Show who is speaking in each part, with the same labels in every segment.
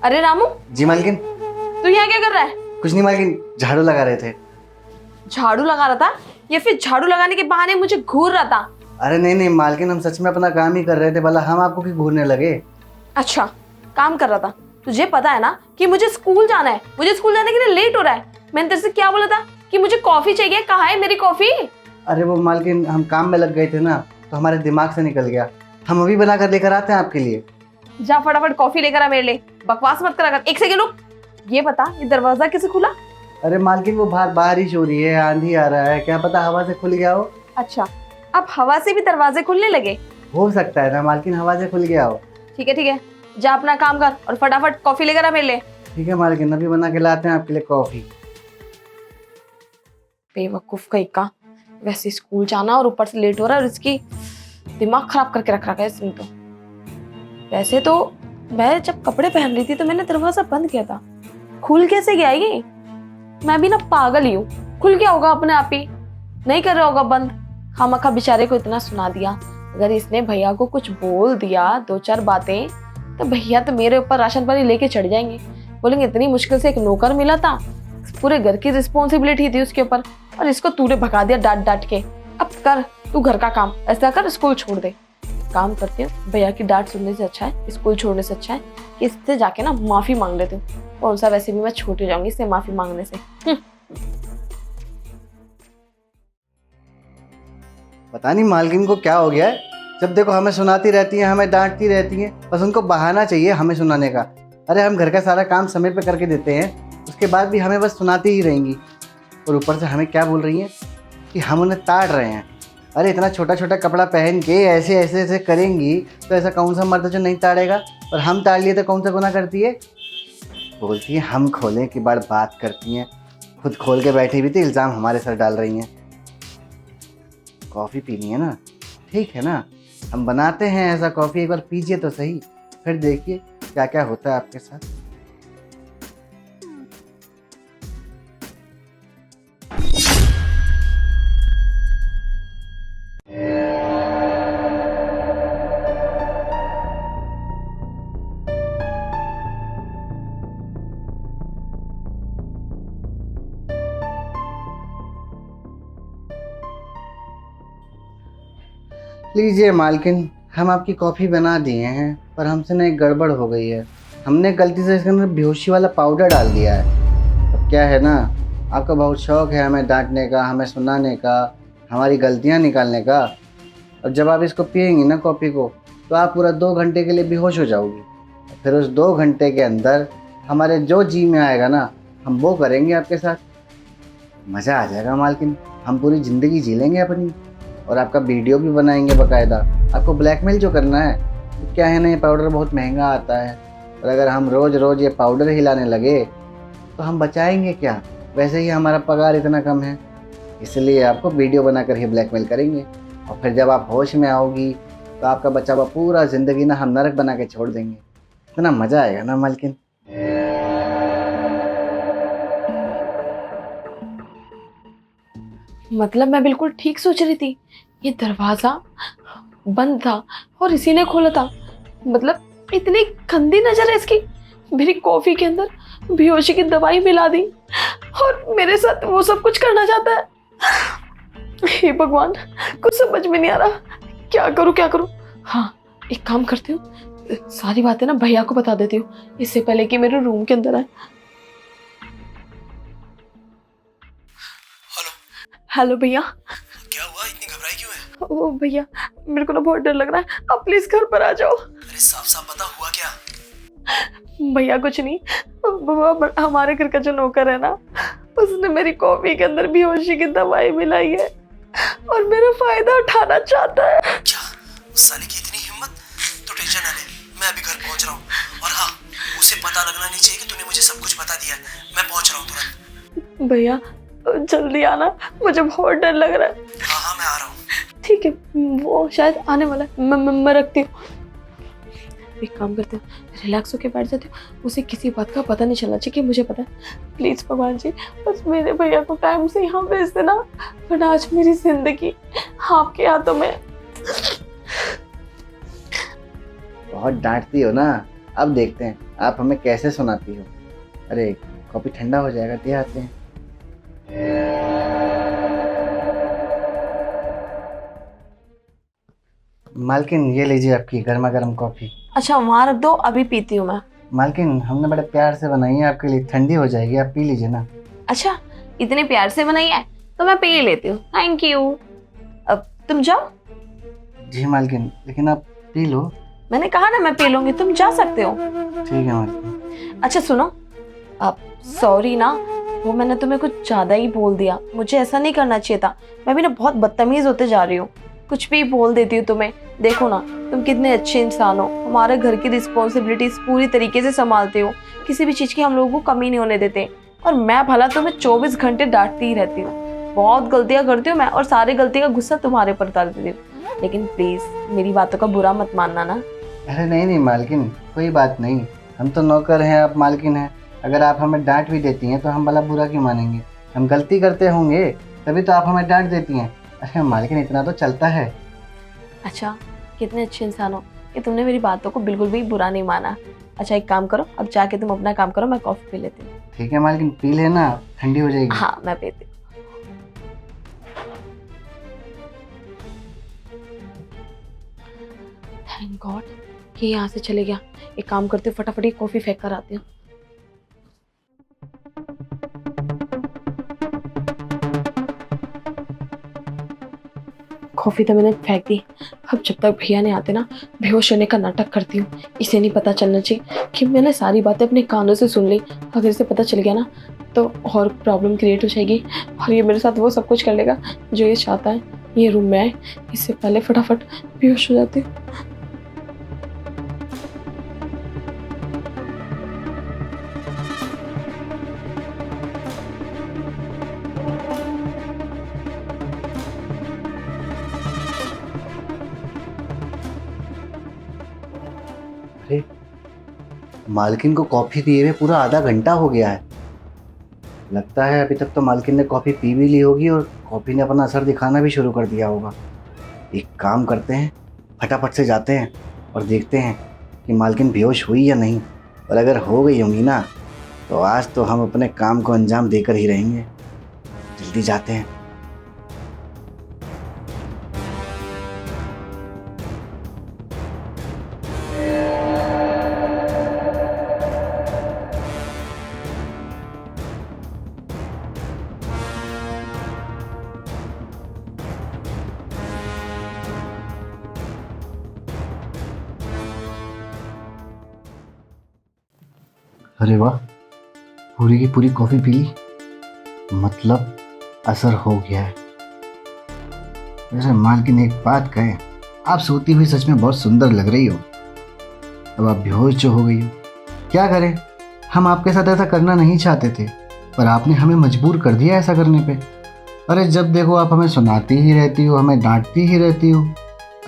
Speaker 1: अरे रामू,
Speaker 2: जी मालकिन।
Speaker 1: तू यहाँ क्या कर रहा है?
Speaker 2: कुछ नहीं मालकिन, झाड़ू लगा रहे थे।
Speaker 1: झाड़ू लगा रहा था या फिर झाड़ू लगाने के बहाने मुझे घूर रहा था?
Speaker 2: अरे नहीं नहीं मालकिन, हम सच में अपना काम ही कर रहे थे, भला हम आपको क्यों घूरने लगे।
Speaker 1: अच्छा, काम कर रहा था। तुझे पता है ना कि मुझे स्कूल जाना है, मुझे स्कूल जाने के लिए लेट हो रहा है। मैंने तेरे से क्या बोला था कि मुझे कॉफी चाहिए, कहाँ है मेरी कॉफी?
Speaker 2: अरे वो मालकिन, हम काम में लग गए थे ना, तो हमारे दिमाग से निकल गया। हम अभी बना कर लेकर आते हैं आपके लिए।
Speaker 1: जा फटाफट कॉफी लेकर आ मेरे लिए, बकवास मत करा कर। एक सेकंड रुक, ये बता ये दरवाजा कैसे खुला?
Speaker 2: अरे मालकिन, वो बारिश हो रही है, आंधी आ रहा है, क्या पता हवा से खुल गया हो।
Speaker 1: अच्छा, अब हवा से भी दरवाजे खुलने लगे?
Speaker 2: हो सकता है ना मालकिन, हवा से खुल गया हो।
Speaker 1: ठीक है, जा अपना काम कर और फटाफट कॉफी लेकर आ मेरे लिए।
Speaker 2: ठीक है मालकिन, अभी बना के लाते हैं आपके लिए कॉफी।
Speaker 1: बेवकूफ कहीं का, वैसे स्कूल जाना और ऊपर से लेट हो रहा है और इसकी दिमाग खराब करके रख रखा है इसने तो। वैसे तो मैं जब कपड़े पहन रही थी तो मैंने दरवाजा बंद किया था, खुल कैसे गया ये? मैं भी ना पागल ही हूँ, खुल गया होगा अपने आप ही, नहीं कर रहा होगा बंद। खामखा बेचारे को इतना सुना दिया। अगर इसने भैया को कुछ बोल दिया, 2-4 बातें, तो भैया तो मेरे ऊपर राशन पानी लेके चढ़ जाएंगे। बोलेंगे इतनी मुश्किल से एक नौकर मिला था, पूरे घर की रिस्पॉन्सिबिलिटी थी उसके ऊपर, और इसको तूने भगा दिया डांट डांट के। अब कर तू घर का काम, ऐसा कर स्कूल छोड़ दे। काम करती हूँ, भैया की डांट सुनने से अच्छा है, स्कूल छोड़ने से अच्छा है कि इससे जाके ना माफी मांग लेती हूँ। कौन सा, वैसे भी मैं छूट ही जाऊंगी इससे माफी मांगने से।
Speaker 2: पता नहीं मालकिन को क्या हो गया है, जब देखो हमें सुनाती रहती हैं, हमें डांटती रहती हैं, बस उनको बहाना चाहिए हमें सुनाने का। अरे हम घर का सारा काम समय पे करके देते हैं, उसके बाद भी हमें बस सुनाती ही रहेंगी। और ऊपर से हमें क्या बोल रही हैं कि हम उन्हें ताड़ रहे हैं। अरे इतना छोटा छोटा कपड़ा पहन के ऐसे ऐसे ऐसे करेंगी तो ऐसा कौन सा मर्द जो नहीं ताड़ेगा, और हम ताड़ लिए तो कौन सा गुनाह करती है। बोलती है हम खोलें की बात करती हैं, खुद खोल के बैठी भी थी, इल्ज़ाम हमारे सर डाल रही हैं। कॉफ़ी पीनी है ना, ठीक है ना, हम बनाते हैं ऐसा कॉफ़ी, एक बार पीजिए तो सही, फिर देखिए क्या क्या होता है आपके साथ। लीजिए मालकिन, हम आपकी कॉफ़ी बना दिए हैं, पर हमसे ना एक गड़बड़ हो गई है। हमने गलती से इसके अंदर बेहोशी वाला पाउडर डाल दिया है। अब क्या है ना, आपका बहुत शौक़ है हमें डांटने का, हमें सुनाने का, हमारी गलतियां निकालने का, और जब आप इसको पिएंगी ना कॉफ़ी को, तो आप पूरा 2 घंटे के लिए बेहोश हो जाओगी। फिर उस 2 घंटे के अंदर हमारे जो जी में आएगा ना, हम वो करेंगे आपके साथ। मज़ा आ जाएगा मालकिन, हम पूरी ज़िंदगी जी लेंगे अपनी, और आपका वीडियो भी बनाएंगे बाकायदा। आपको ब्लैकमेल जो करना है, तो क्या है ना, ये पाउडर बहुत महंगा आता है, और अगर हम रोज़ रोज़ ये पाउडर हिलाने लगे तो हम बचाएंगे क्या? वैसे ही हमारा पगार इतना कम है, इसलिए आपको वीडियो बनाकर ही ब्लैकमेल करेंगे। और फिर जब आप होश में आओगी तो आपका बचा हुआ पूरा ज़िंदगी ना हम नरक बना के छोड़ देंगे। इतना मज़ा आएगा ना मालकिन।
Speaker 1: मतलब मैं बिल्कुल ठीक सोच रही थी, ये दरवाजा बंद था और इसी ने खोला था। मतलब इतनी गंदी नजर है इसकी, मेरी कॉफी के अंदर बेहोशी की दवाई मिला दी और मेरे साथ वो सब कुछ करना चाहता है। हे भगवान, कुछ समझ में नहीं आ रहा, क्या करूं। हाँ, एक काम करती हूँ, सारी बातें ना भैया को बता देती हूँ इससे पहले कि मेरे रूम के अंदर आए। हेलो भैया।
Speaker 3: क्या हुआ, इतनी घबराई क्यों है?
Speaker 1: ओ भैया, मेरे को ना बहुत डर लग रहा है, आप प्लीज घर पर आ जाओ।
Speaker 3: अरे साफ साफ बता, हुआ क्या?
Speaker 1: भैया कुछ नहीं, हमारे घर का जो नौकर है ना, उसने मेरी कॉफी के अंदर बेहोशी की दवाई मिलाई है और मेरा फायदा उठाना चाहता है।
Speaker 3: क्या उस साले की इतनी हिम्मत? तो टेंशन ना ले, मैं अभी घर पहुंच रहा हूँ। और हाँ, उसे पता लगना नहीं चाहिए कि तूने मुझे सब कुछ बता दिया है। मैं पहुंच रहा हूँ तुरंत।
Speaker 1: भैया जल्दी आना, मुझे बहुत डर लग रहा है।
Speaker 3: हाँ मैं आ रहा हूँ।
Speaker 1: ठीक है, वो शायद आने वाला है, मैं रखती हूँ। एक काम करते हैं, रिलैक्स होके बैठ जाते हो, उसे किसी बात का पता नहीं चलना चाहिए कि मुझे पता है। प्लीज भगवान जी, बस मेरे भैया को टाइम से यहाँ भेज देना, वरना आज मेरी जिंदगी आपके हाथों में।
Speaker 2: बहुत डांटती हो ना, अब देखते हैं आप हमें कैसे सुनाती हो। अरे कॉफ़ी ठंडा हो जाएगा, दे आते हैं। मालकिन ये लीजिए आपकी गर्मा गर्म कॉफ़ी।
Speaker 1: अच्छा वहाँ रख दो, अभी पीती हूँ मैं।
Speaker 2: मालकिन हमने बड़े प्यार से बनाई है आपके लिए, ठंडी हो जाएगी, आप पी लीजिए ना।
Speaker 1: अच्छा इतने प्यार से बनाई है तो मैं पी लेती हूँ, थैंक यू। अब तुम जाओ।
Speaker 2: जी मालकिन, लेकिन आप पी लो।
Speaker 1: मैंने कहा ना मैं पी लूंगी, तुम जा सकते हो।
Speaker 2: ठीक है मालकिन।
Speaker 1: अच्छा सुनो, अब सॉरी ना, वो मैंने तुम्हें कुछ ज़्यादा ही बोल दिया, मुझे ऐसा नहीं करना चाहिए था। मैं भी ना बहुत बदतमीज़ होते जा रही हूँ, कुछ भी बोल देती हूँ तुम्हें। देखो ना तुम कितने अच्छे इंसान हो, हमारे घर की रिस्पॉन्सिबिलिटीज पूरी तरीके से संभालते हो, किसी भी चीज़ की हम लोगों को कमी नहीं होने देते। और मैं भला तुम्हें 24 घंटे डांटती ही रहती हूँ, बहुत गलतियाँ करती हूँ मैं, और सारी गलती का गुस्सा तुम्हारे पर डाल देती हूँ। लेकिन प्लीज़ मेरी बातों का बुरा मत मानना ना।
Speaker 2: अरे नहीं नहीं मालकिन, कोई बात नहीं, हम तो नौकर हैं, आप मालकिन हैं। अगर आप हमें डांट भी देती हैं तो हम भला बुरा क्यों मानेंगे। हम गलती करते होंगे तभी तो आप हमें डांट देती हैं। अरे मालकिन इतना तो चलता है।
Speaker 1: अच्छा कितने अच्छे इंसान हो कि तुमने मेरी बातों को बिल्कुल भी बुरा नहीं माना। अच्छा एक काम करो, अब जाके तुम अपना काम करो, मैं कॉफ़ी पी लेती हूँ।
Speaker 2: ठीक है मालकिन, पी लेना, ठंडी हो जाएगी।
Speaker 1: हाँ मैं पीती हूँ। थैंक गॉड कि यहाँ से चले गया। एक काम करती हूँ, फटाफट ये कॉफ़ी फेंक कर आती हूँ। कॉफ़ी तो मैंने फेंक दी। अब जब तक भैया नहीं आते ना, बेहोश होने का नाटक करती हूँ। इसे नहीं पता चलना चाहिए कि मैंने सारी बातें अपने कानों से सुन ली। अगर इसे पता चल गया ना तो और प्रॉब्लम क्रिएट हो जाएगी, और ये मेरे साथ वो सब कुछ कर लेगा जो ये चाहता है। ये रूम में आए इससे पहले फटाफट बेहोश हो जाती हूँ।
Speaker 2: अरे मालकिन को कॉफ़ी दिए हुए पूरा आधा घंटा हो गया है। लगता है अभी तक तो मालकिन ने कॉफ़ी पी भी ली होगी और कॉफ़ी ने अपना असर दिखाना भी शुरू कर दिया होगा। एक काम करते हैं, फटाफट से जाते हैं और देखते हैं कि मालकिन बेहोश हुई या नहीं। और अगर हो गई होंगी ना तो आज तो हम अपने काम को अंजाम देकर ही रहेंगे। जल्दी जाते हैं। अरे वाह, पूरी की पूरी कॉफ़ी पी ली, मतलब असर हो गया है। वैसे मालकिन एक बात कहें, आप सोती हुई सच में बहुत सुंदर लग रही हो। अब आप बेहोश जो हो गई हो, क्या करें, हम आपके साथ ऐसा करना नहीं चाहते थे पर आपने हमें मजबूर कर दिया ऐसा करने पे। अरे जब देखो आप हमें सुनाती ही रहती हो, हमें डांटती ही रहती हो।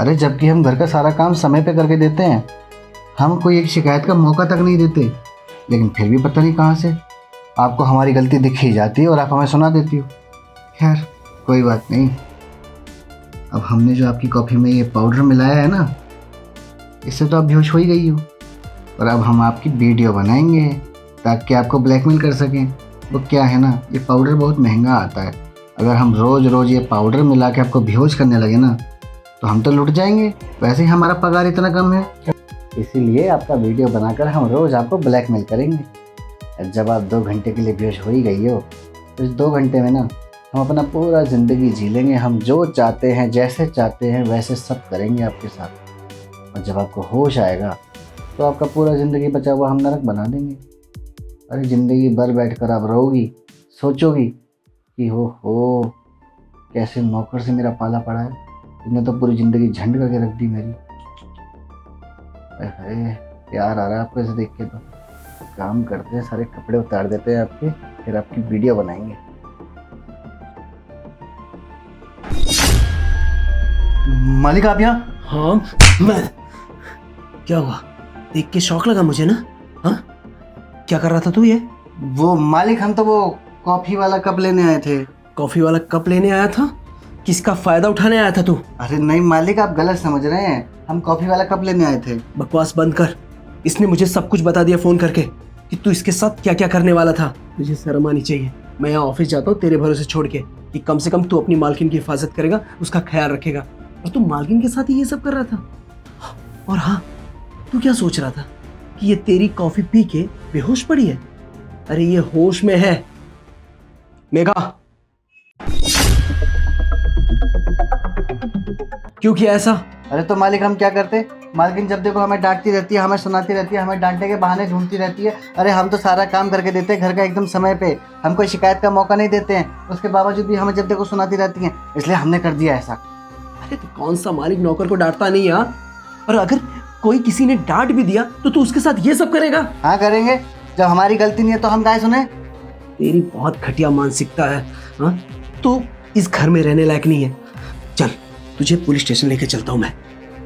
Speaker 2: अरे जबकि हम घर का सारा काम समय पे करके देते हैं, हम कोई एक शिकायत का मौका तक नहीं देते, लेकिन फिर भी पता नहीं कहाँ से आपको हमारी गलती दिख ही जाती है और आप हमें सुना देती हो। खैर कोई बात नहीं, अब हमने जो आपकी कॉफ़ी में ये पाउडर मिलाया है ना, इससे तो आप बेहोश हो ही गई हो। और अब हम आपकी वीडियो बनाएंगे ताकि आपको ब्लैकमेल कर सकें। वो क्या है ना, ये पाउडर बहुत महंगा आता है। अगर हम रोज़ रोज़ ये पाउडर मिला के आपको बेहोश करने लगे ना तो हम तो लुट जाएंगे। वैसे ही हमारा पगार इतना कम है, इसीलिए आपका वीडियो बनाकर हम रोज़ आपको ब्लैकमेल करेंगे। जब आप 2 घंटे के लिए बेहोश हो ही गई हो तो इस 2 घंटे में ना हम अपना पूरा ज़िंदगी जी लेंगे। हम जो चाहते हैं, जैसे चाहते हैं वैसे सब करेंगे आपके साथ। और जब आपको होश आएगा तो आपका पूरा ज़िंदगी बचा हुआ हम नरक बना देंगे। अरे ज़िंदगी भर बैठकर आप रोगी, सोचोगी कि हो कैसे नौकर से मेरा पाला पड़ा है, इसने तो पूरी ज़िंदगी झंड करके रख दी मेरी। अरे प्यार आ रहा है आपको ऐसे देख के। तो काम करते हैं, सारे कपड़े उतार देते हैं आपके, फिर आपकी वीडियो बनाएंगे।
Speaker 3: मालिक आप यहाँ? हाँ मैं। क्या हुआ? देख के शौक लगा मुझे ना। हाँ क्या कर रहा था तू? ये
Speaker 2: वो मालिक, हम तो वो कॉफ़ी वाला कप लेने आए थे।
Speaker 3: कॉफी वाला कप लेने आया था? किसका फायदा उठाने आया था तू?
Speaker 2: अरे नहीं मालिक, आप गलत समझ रहे हैं, हम कॉफ़ी वाला कप लेने आए थे।
Speaker 3: बकवास बंद कर। इसने मुझे सब कुछ बता दिया फोन करके कि तू इसके साथ क्या क्या करने वाला था। मुझे शर्म आनी चाहिए। मैं यहाँ ऑफिस जाता हूँ तेरे भरोसे छोड़ के कि कम से कम तू अपनी मालकिन की हिफाजत करेगा, उसका ख्याल रखेगा, और तू मालकिन के साथ ही ये सब कर रहा था। और हाँ, तू क्या सोच रहा था कि ये तेरी कॉफी पी के बेहोश पड़ी है? अरे ये होश में है। मेघा, क्यों किया ऐसा?
Speaker 2: अरे तो मालिक हम क्या करते? मालकिन जब देखो हमें डांटती रहती है, हमें सुनाती रहती है, हमें डांटने के बहाने ढूंढती रहती है। अरे हम तो सारा काम करके देते हैं घर का एकदम समय पे, हम कोई शिकायत का मौका नहीं देते हैं, उसके बावजूद भी हमें जब देखो सुनाती रहती हैं, इसलिए हमने कर दिया ऐसा।
Speaker 3: अरे तो कौन सा मालिक नौकर को डांटता नहीं है? और अगर कोई किसी ने डांट भी दिया तो तू उसके साथ ये सब करेगा?
Speaker 2: हाँ करेंगे, जब हमारी गलती नहीं है तो हम काहे सुने?
Speaker 3: तेरी बहुत घटिया मानसिकता है। हाँ, तू इस घर में रहने लायक नहीं है। चल, तुझे पुलिस स्टेशन लेके चलता हूँ मैं।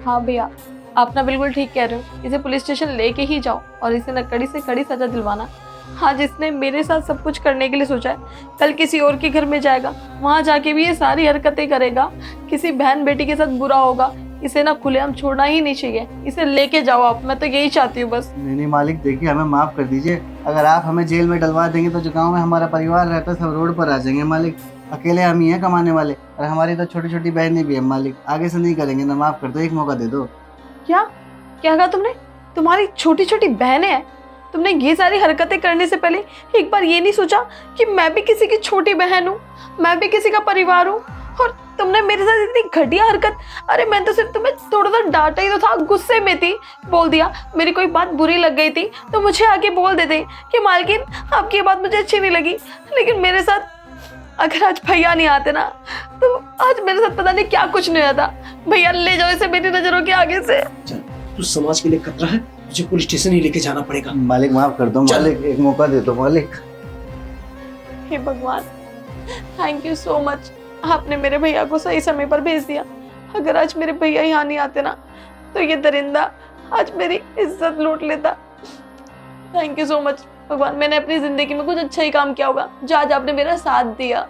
Speaker 1: हाँ भैया, आप ना बिल्कुल ठीक कह रहे हो, इसे पुलिस स्टेशन लेके ही जाओ और इसे ना कड़ी से कड़ी सजा दिलवाना। हाँ, जिसने मेरे साथ सब कुछ करने के लिए सोचा है, कल किसी और के घर में जाएगा, वहाँ जाके भी ये सारी हरकतें करेगा, किसी बहन बेटी के साथ बुरा होगा। इसे ना खुलेआम छोड़ना ही नहीं चाहिए, इसे लेके जाओ आप, मैं तो यही चाहती हूँ बस।
Speaker 2: नहीं मालिक, देखिए हमें माफ़ कर दीजिए। अगर आप हमें जेल में डलवा देंगे तो जो गाँव में हमारा परिवार रहता है सब रोड पर आ जाएंगे मालिक। अकेले हम ही हैं कमाने वाले, और हमारी तो छोटी छोटी बहनें भी हैं मालिक। आगे से नहीं करेंगे ना, माफ़ कर दो, एक मौका दे दो।
Speaker 1: क्या क्या कहा तुमने? तुम्हारी छोटी छोटी बहनें हैं? तुमने ये सारी हरकतें करने से पहले एक बार ये नहीं सोचा कि मैं भी किसी की छोटी बहन हूँ, मैं भी किसी का परिवार हूँ? और तुमने मेरे साथ इतनी घटिया हरकत। अरे मैं तो सिर्फ तुम्हें थोड़ा सा डांटा ही तो था, गुस्से में थी, बोल दिया। मेरी कोई बात बुरी लग गई थी तो मुझे आके बोल देते कि मालकिन आपकी ये बात मुझे अच्छी नहीं लगी। लेकिन मेरे साथ अगर आज भैया नहीं आते ना, तो आज मेरे साथ पता नहीं क्या कुछ नहीं होता। भैया ले जाओ इसे मेरी नजरों के आगे से।
Speaker 3: चल, तू समाज के लिए खतरा है, तुझे पुलिस स्टेशन ही लेके जाना पड़ेगा।
Speaker 2: मालिक माफ़ कर दो मालिक, एक मौका दे दो मालिक।
Speaker 1: हे भगवान, थैंक यू सो मच, आपने मेरे भैया को सही समय पर भेज दिया। अगर आज मेरे भैया यहाँ नहीं आते ना, तो ये दरिंदा आज मेरी इज्जत लूट लेता। थैंक यू सो मच भगवान, मैंने अपनी जिंदगी में कुछ अच्छा ही काम किया होगा जो आज आपने मेरा साथ दिया।